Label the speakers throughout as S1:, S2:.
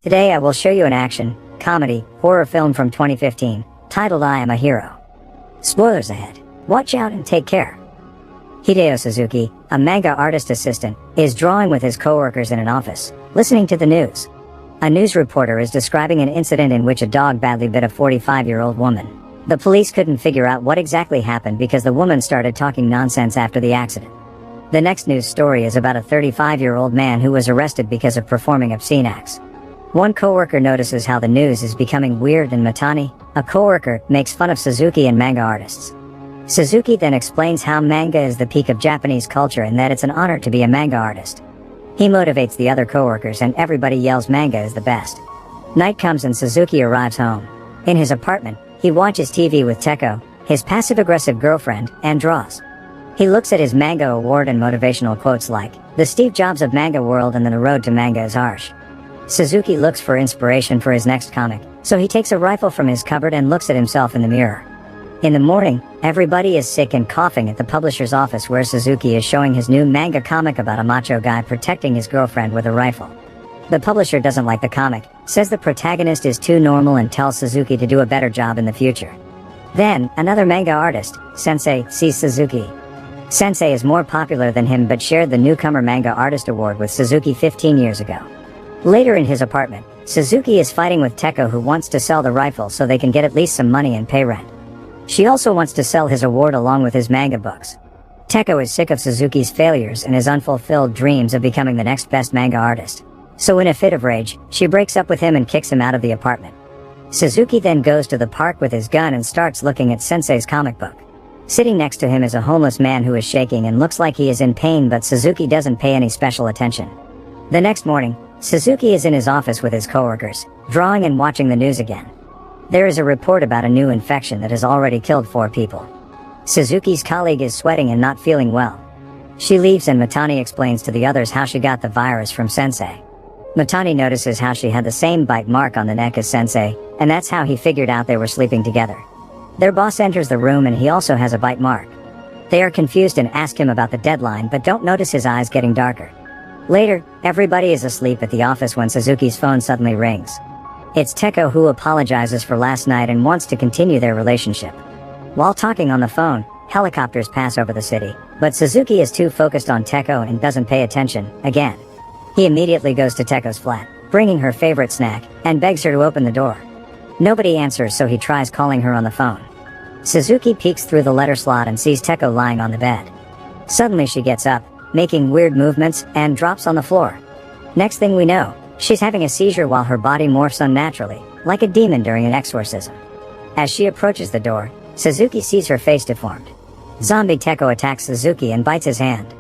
S1: Today I will show you an action, comedy, horror film from 2015, titled I Am a Hero. Spoilers ahead. Watch out and take care. Hideo Suzuki, a manga artist assistant, is drawing with his coworkers in an office, listening to the news. A news reporter is describing an incident in which a dog badly bit a 45-year-old woman. The police couldn't figure out what exactly happened because the woman started talking nonsense after the accident. The next news story is about a 35-year-old man who was arrested because of performing obscene acts. One coworker notices how the news is becoming weird and Matani, a coworker, makes fun of Suzuki and manga artists. Suzuki then explains how manga is the peak of Japanese culture and that it's an honor to be a manga artist. He motivates the other coworkers and everybody yells manga is the best. Night comes and Suzuki arrives home. In his apartment, he watches TV with Teko, his passive-aggressive girlfriend, and draws. He looks at his manga award and motivational quotes like, "The Steve Jobs of manga world and then the road to manga is harsh." Suzuki looks for inspiration for his next comic, so he takes a rifle from his cupboard and looks at himself in the mirror. In the morning, everybody is sick and coughing at the publisher's office where Suzuki is showing his new manga comic about a macho guy protecting his girlfriend with a rifle. The publisher doesn't like the comic, says the protagonist is too normal and tells Suzuki to do a better job in the future. Then, another manga artist, Sensei, sees Suzuki. Sensei is more popular than him but shared the Newcomer Manga Artist Award with Suzuki 15 years ago. Later in his apartment, Suzuki is fighting with Teko who wants to sell the rifle so they can get at least some money and pay rent. She also wants to sell his award along with his manga books. Teko is sick of Suzuki's failures and his unfulfilled dreams of becoming the next best manga artist. So in a fit of rage, she breaks up with him and kicks him out of the apartment. Suzuki then goes to the park with his gun and starts looking at Sensei's comic book. Sitting next to him is a homeless man who is shaking and looks like he is in pain, but Suzuki doesn't pay any special attention. The next morning, Suzuki is in his office with his coworkers, drawing and watching the news again. There is a report about a new infection that has already killed 4 people. Suzuki's colleague is sweating and not feeling well. She leaves and Matani explains to the others how she got the virus from Sensei. Matani notices how she had the same bite mark on the neck as Sensei, and that's how he figured out they were sleeping together. Their boss enters the room and he also has a bite mark. They are confused and ask him about the deadline but don't notice his eyes getting darker. Later, everybody is asleep at the office when Suzuki's phone suddenly rings. It's Teko who apologizes for last night and wants to continue their relationship. While talking on the phone, helicopters pass over the city, but Suzuki is too focused on Teko and doesn't pay attention, again. He immediately goes to Teko's flat, bringing her favorite snack, and begs her to open the door. Nobody answers, so he tries calling her on the phone. Suzuki peeks through the letter slot and sees Teko lying on the bed. Suddenly she gets up, making weird movements, and drops on the floor. Next thing we know, she's having a seizure while her body morphs unnaturally, like a demon during an exorcism. As she approaches the door, Suzuki sees her face deformed. Zombie Teko attacks Suzuki and bites his hand.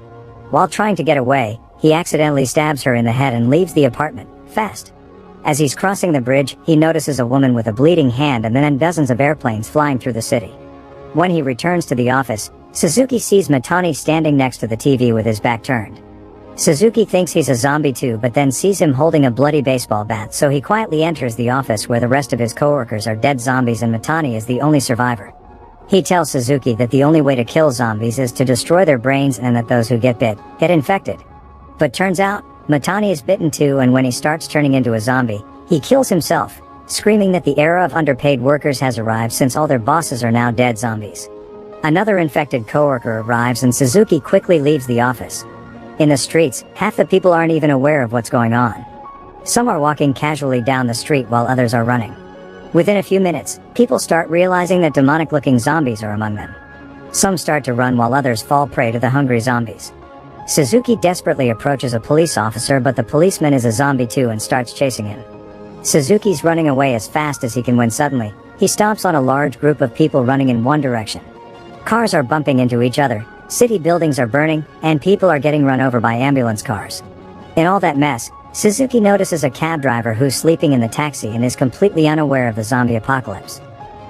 S1: While trying to get away, he accidentally stabs her in the head and leaves the apartment, fast. As he's crossing the bridge, he notices a woman with a bleeding hand and then dozens of airplanes flying through the city. When he returns to the office, Suzuki sees Matani standing next to the TV with his back turned. Suzuki thinks he's a zombie too but then sees him holding a bloody baseball bat, so he quietly enters the office where the rest of his coworkers are dead zombies and Matani is the only survivor. He tells Suzuki that the only way to kill zombies is to destroy their brains and that those who get bit, get infected. But turns out, Matani is bitten too, and when he starts turning into a zombie, he kills himself, screaming that the era of underpaid workers has arrived since all their bosses are now dead zombies. Another infected coworker arrives and Suzuki quickly leaves the office. In the streets, half the people aren't even aware of what's going on. Some are walking casually down the street while others are running. Within a few minutes, people start realizing that demonic-looking zombies are among them. Some start to run while others fall prey to the hungry zombies. Suzuki desperately approaches a police officer, but the policeman is a zombie too and starts chasing him. Suzuki's running away as fast as he can when suddenly, he stomps on a large group of people running in one direction. Cars are bumping into each other, city buildings are burning, and people are getting run over by ambulance cars. In all that mess, Suzuki notices a cab driver who's sleeping in the taxi and is completely unaware of the zombie apocalypse.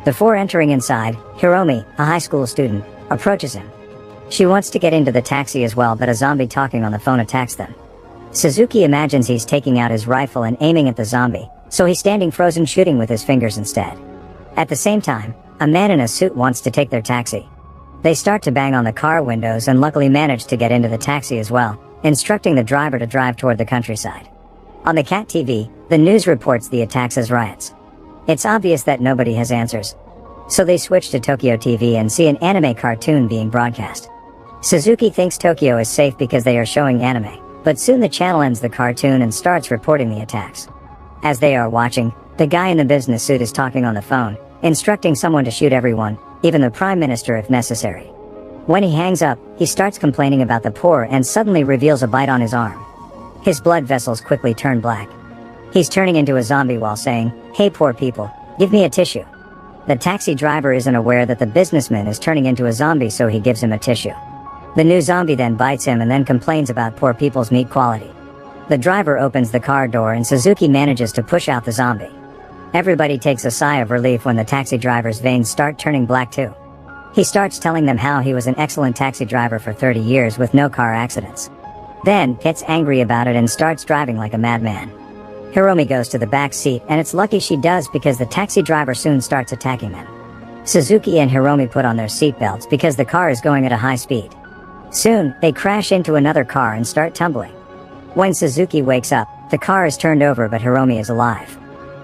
S1: Before entering inside, Hiromi, a high school student, approaches him. She wants to get into the taxi as well, but a zombie talking on the phone attacks them. Suzuki imagines he's taking out his rifle and aiming at the zombie, so he's standing frozen shooting with his fingers instead. At the same time, a man in a suit wants to take their taxi. They start to bang on the car windows and luckily manage to get into the taxi as well, instructing the driver to drive toward the countryside. On the cat TV, The news reports the attacks as riots. It's obvious that nobody has answers. So they switch to Tokyo TV and see an anime cartoon being broadcast. Suzuki thinks Tokyo is safe because they are showing anime, but soon the channel ends the cartoon and starts reporting the attacks. As they are watching, the guy in the business suit is talking on the phone, instructing someone to shoot everyone, even the prime minister if necessary. When he hangs up, he starts complaining about the poor and suddenly reveals a bite on his arm. His blood vessels quickly turn black. He's turning into a zombie while saying, "Hey poor people, give me a tissue." The taxi driver isn't aware that the businessman is turning into a zombie, so he gives him a tissue. The new zombie then bites him and then complains about poor people's meat quality. The driver opens the car door and Suzuki manages to push out the zombie. Everybody takes a sigh of relief when the taxi driver's veins start turning black too. He starts telling them how he was an excellent taxi driver for 30 years with no car accidents. Then gets angry about it and starts driving like a madman. Hiromi goes to the back seat, and it's lucky she does because the taxi driver soon starts attacking them. Suzuki and Hiromi put on their seatbelts because the car is going at a high speed. Soon, they crash into another car and start tumbling. When Suzuki wakes up, the car is turned over but Hiromi is alive.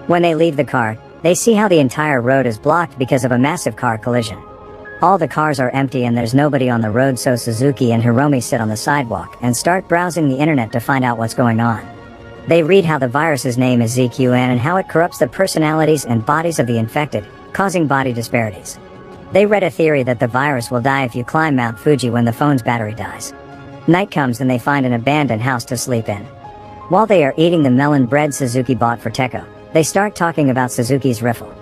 S1: When they leave the car, they see how the entire road is blocked because of a massive car collision. All the cars are empty and there's nobody on the road, so Suzuki and Hiromi sit on the sidewalk and start browsing the internet to find out what's going on. They read how the virus's name is ZQN and how it corrupts the personalities and bodies of the infected, causing body disparities. They read a theory that the virus will die if you climb Mount Fuji when the phone's battery dies. Night comes and they find an abandoned house to sleep in. While they are eating the melon bread Suzuki bought for Teko, they start talking about Suzuki's riffle.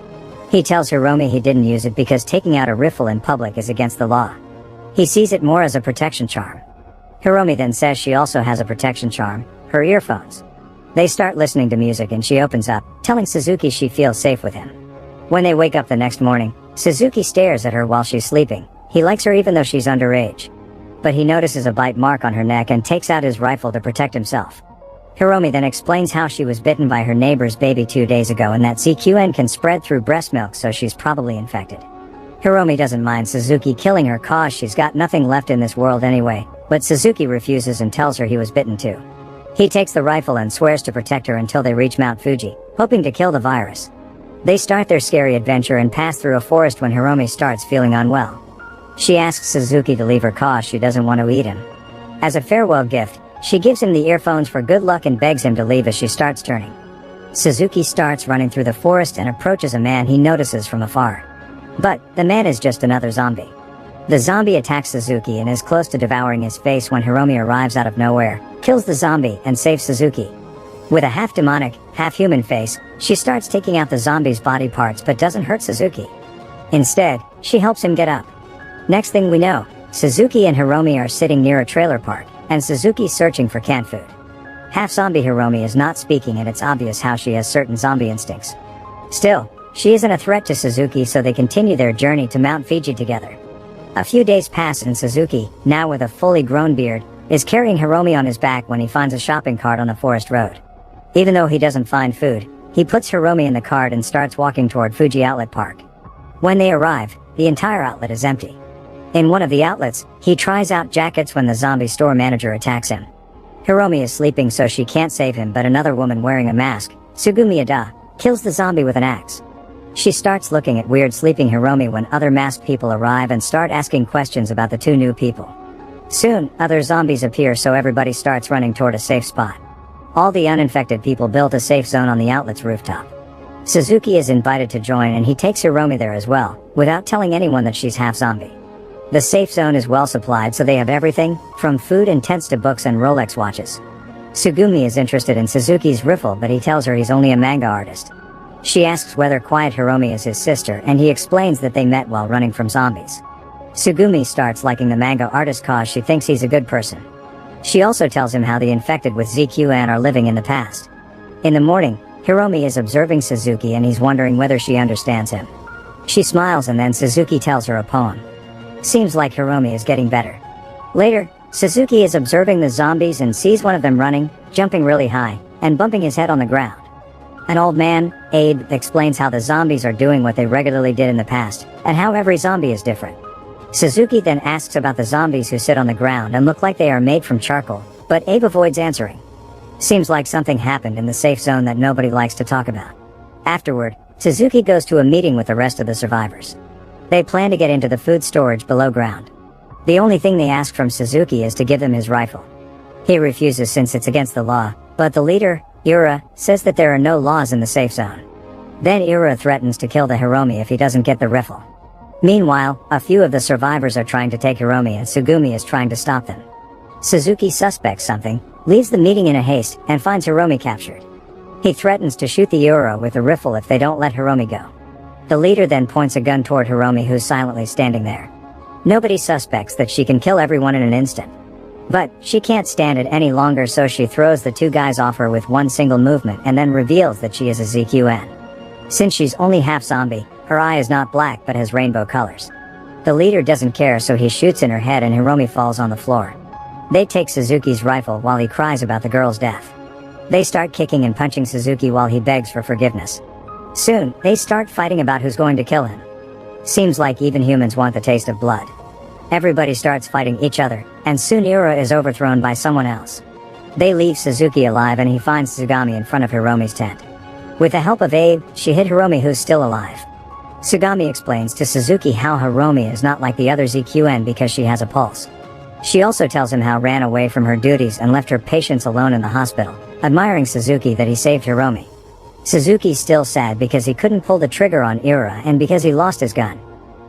S1: He tells Hiromi he didn't use it because taking out a riffle in public is against the law. He sees it more as a protection charm. Hiromi then says she also has a protection charm, her earphones. They start listening to music and she opens up, telling Suzuki she feels safe with him. When they wake up the next morning, Suzuki stares at her while she's sleeping. He likes her even though she's underage. But he notices a bite mark on her neck and takes out his rifle to protect himself. Hiromi then explains how she was bitten by her neighbor's baby 2 days ago and that ZQN can spread through breast milk, so she's probably infected. Hiromi doesn't mind Suzuki killing her cause she's got nothing left in this world anyway, but Suzuki refuses and tells her he was bitten too. He takes the rifle and swears to protect her until they reach Mount Fuji, hoping to kill the virus. They start their scary adventure and pass through a forest when Hiromi starts feeling unwell. She asks Suzuki to leave her cause she doesn't want to eat him. As a farewell gift, she gives him the earphones for good luck and begs him to leave as she starts turning. Suzuki starts running through the forest and approaches a man he notices from afar. But the man is just another zombie. The zombie attacks Suzuki and is close to devouring his face when Hiromi arrives out of nowhere, kills the zombie, and saves Suzuki. With a half-demonic, half-human face, she starts taking out the zombie's body parts but doesn't hurt Suzuki. Instead, she helps him get up. Next thing we know, Suzuki and Hiromi are sitting near a trailer park, and Suzuki's searching for canned food. Half-zombie Hiromi is not speaking and it's obvious how she has certain zombie instincts. Still, she isn't a threat to Suzuki, so they continue their journey to Mount Fuji together. A few days pass and Suzuki, now with a fully grown beard, is carrying Hiromi on his back when he finds a shopping cart on the forest road. Even though he doesn't find food, he puts Hiromi in the cart and starts walking toward Fuji Outlet Park. When they arrive, the entire outlet is empty. In one of the outlets, he tries out jackets when the zombie store manager attacks him. Hiromi is sleeping so she can't save him, but another woman wearing a mask, Tsugumi Ada, kills the zombie with an axe. She starts looking at weird sleeping Hiromi when other masked people arrive and start asking questions about the two new people. Soon, other zombies appear, so everybody starts running toward a safe spot. All the uninfected people built a safe zone on the outlet's rooftop. Suzuki is invited to join and he takes Hiromi there as well, without telling anyone that she's half zombie. The safe zone is well supplied, so they have everything, from food and tents to books and Rolex watches. Tsugumi is interested in Suzuki's riffle, but he tells her he's only a manga artist. She asks whether Quiet Hiromi is his sister, and he explains that they met while running from zombies. Tsugumi starts liking the manga artist cause she thinks he's a good person. She also tells him how the infected with ZQN are living in the past. In the morning, Hiromi is observing Suzuki and he's wondering whether she understands him. She smiles and then Suzuki tells her a poem. Seems like Hiromi is getting better. Later, Suzuki is observing the zombies and sees one of them running, jumping really high, and bumping his head on the ground. An old man, Abe, explains how the zombies are doing what they regularly did in the past, and how every zombie is different. Suzuki then asks about the zombies who sit on the ground and look like they are made from charcoal, but Abe avoids answering. Seems like something happened in the safe zone that nobody likes to talk about. Afterward, Suzuki goes to a meeting with the rest of the survivors. They plan to get into the food storage below ground. The only thing they ask from Suzuki is to give them his rifle. He refuses since it's against the law, but the leader, Ura, says that there are no laws in the safe zone. Then Ura threatens to kill the Hiromi if he doesn't get the rifle. Meanwhile, a few of the survivors are trying to take Hiromi and Sugumi is trying to stop them. Suzuki suspects something, leaves the meeting in a haste, and finds Hiromi captured. He threatens to shoot the Ura with a rifle if they don't let Hiromi go. The leader then points a gun toward Hiromi, who's silently standing there. Nobody suspects that she can kill everyone in an instant. But she can't stand it any longer, so she throws the two guys off her with one single movement and then reveals that she is a ZQN. Since she's only half zombie, her eye is not black but has rainbow colors. The leader doesn't care, so he shoots in her head and Hiromi falls on the floor. They take Suzuki's rifle while he cries about the girl's death. They start kicking and punching Suzuki while he begs for forgiveness. Soon, they start fighting about who's going to kill him. Seems like even humans want the taste of blood. Everybody starts fighting each other, and soon Ura is overthrown by someone else. They leave Suzuki alive and he finds Sugami in front of Hiromi's tent. With the help of Abe, she hit Hiromi, who's still alive. Sugami explains to Suzuki how Hiromi is not like the other ZQN because she has a pulse. She also tells him how ran away from her duties and left her patients alone in the hospital, admiring Suzuki that he saved Hiromi. Suzuki's still sad because he couldn't pull the trigger on Ura and because he lost his gun.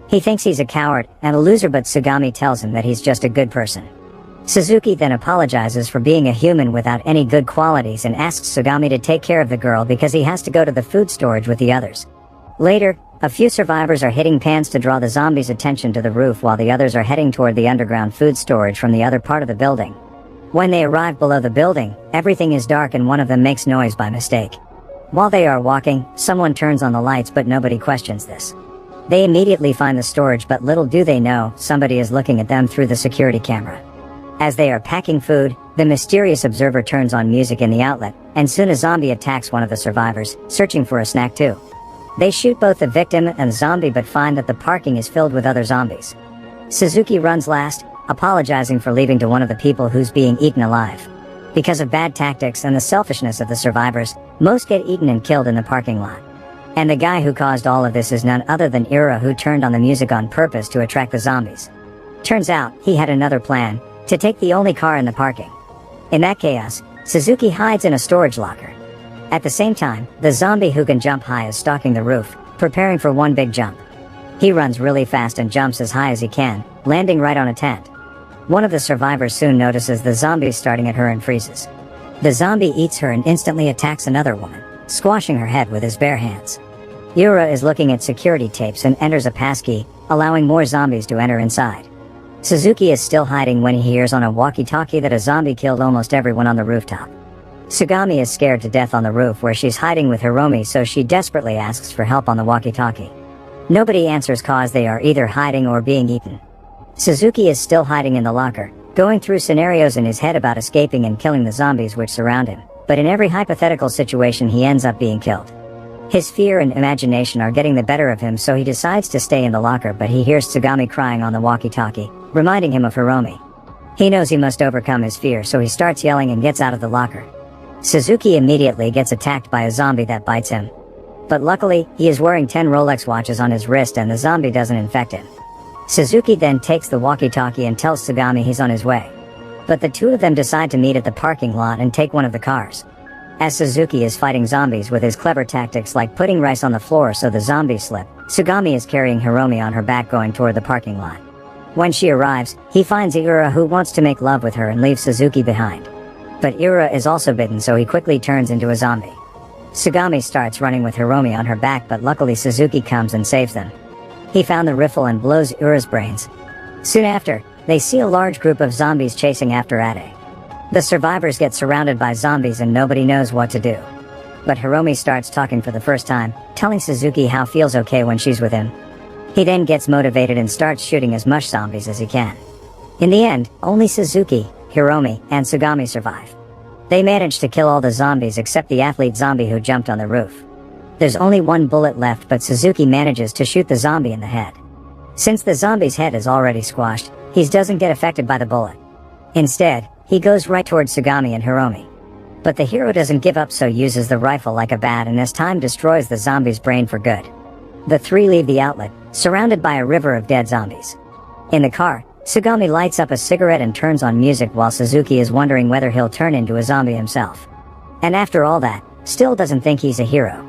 S1: He thinks he's a coward and a loser, but Sugami tells him that he's just a good person. Suzuki then apologizes for being a human without any good qualities and asks Sugami to take care of the girl because he has to go to the food storage with the others. Later, a few survivors are hitting pans to draw the zombies' attention to the roof while the others are heading toward the underground food storage from the other part of the building. When they arrive below the building, everything is dark and one of them makes noise by mistake. While they are walking, someone turns on the lights, but nobody questions this. They immediately find the storage, but little do they know, somebody is looking at them through the security camera. As they are packing food, the mysterious observer turns on music in the outlet, and soon a zombie attacks one of the survivors, searching for a snack too. They shoot both the victim and the zombie but find that the parking is filled with other zombies. Suzuki runs last, apologizing for leaving to one of the people who's being eaten alive. Because of bad tactics and the selfishness of the survivors, most get eaten and killed in the parking lot. And the guy who caused all of this is none other than Ura, who turned on the music on purpose to attract the zombies. Turns out, he had another plan, to take the only car in the parking. In that chaos, Suzuki hides in a storage locker. At the same time, the zombie who can jump high is stalking the roof, preparing for one big jump. He runs really fast and jumps as high as he can, landing right on a tent. One of the survivors soon notices the zombie starting at her and freezes. The zombie eats her and instantly attacks another woman, squashing her head with his bare hands. Ura is looking at security tapes and enters a passkey, allowing more zombies to enter inside. Suzuki is still hiding when he hears on a walkie-talkie that a zombie killed almost everyone on the rooftop. Sugami is scared to death on the roof where she's hiding with Hiromi, so she desperately asks for help on the walkie-talkie. Nobody answers cause they are either hiding or being eaten. Suzuki is still hiding in the locker, going through scenarios in his head about escaping and killing the zombies which surround him, but in every hypothetical situation he ends up being killed. His fear and imagination are getting the better of him, so he decides to stay in the locker, but he hears Sugami crying on the walkie-talkie, reminding him of Hiromi. He knows he must overcome his fear, so he starts yelling and gets out of the locker. Suzuki immediately gets attacked by a zombie that bites him. But luckily, he is wearing 10 Rolex watches on his wrist and the zombie doesn't infect him. Suzuki then takes the walkie-talkie and tells Sugami he's on his way. But the two of them decide to meet at the parking lot and take one of the cars. As Suzuki is fighting zombies with his clever tactics like putting rice on the floor so the zombies slip, Sugami is carrying Hiromi on her back going toward the parking lot. When she arrives, he finds Ura, who wants to make love with her and leaves Suzuki behind. But Ura is also bitten, so he quickly turns into a zombie. Sugami starts running with Hiromi on her back, but luckily Suzuki comes and saves them. He found the rifle and blows Ura's brains. Soon after, they see a large group of zombies chasing after Ade. The survivors get surrounded by zombies and nobody knows what to do. But Hiromi starts talking for the first time, telling Suzuki how feels okay when she's with him. He then gets motivated and starts shooting as much zombies as he can. In the end, only Suzuki, Hiromi, and Sugami survive. They manage to kill all the zombies except the athlete zombie who jumped on the roof. There's only one bullet left, but Suzuki manages to shoot the zombie in the head. Since the zombie's head is already squashed, he doesn't get affected by the bullet. Instead, he goes right towards Sugami and Hiromi. But the hero doesn't give up, so uses the rifle like a bat, and this time destroys the zombie's brain for good. The three leave the outlet, surrounded by a river of dead zombies. In the car, Sugami lights up a cigarette and turns on music while Suzuki is wondering whether he'll turn into a zombie himself. And after all that, still doesn't think he's a hero.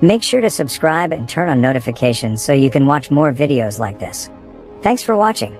S1: Make sure to subscribe and turn on notifications so you can watch more videos like this. Thanks for watching.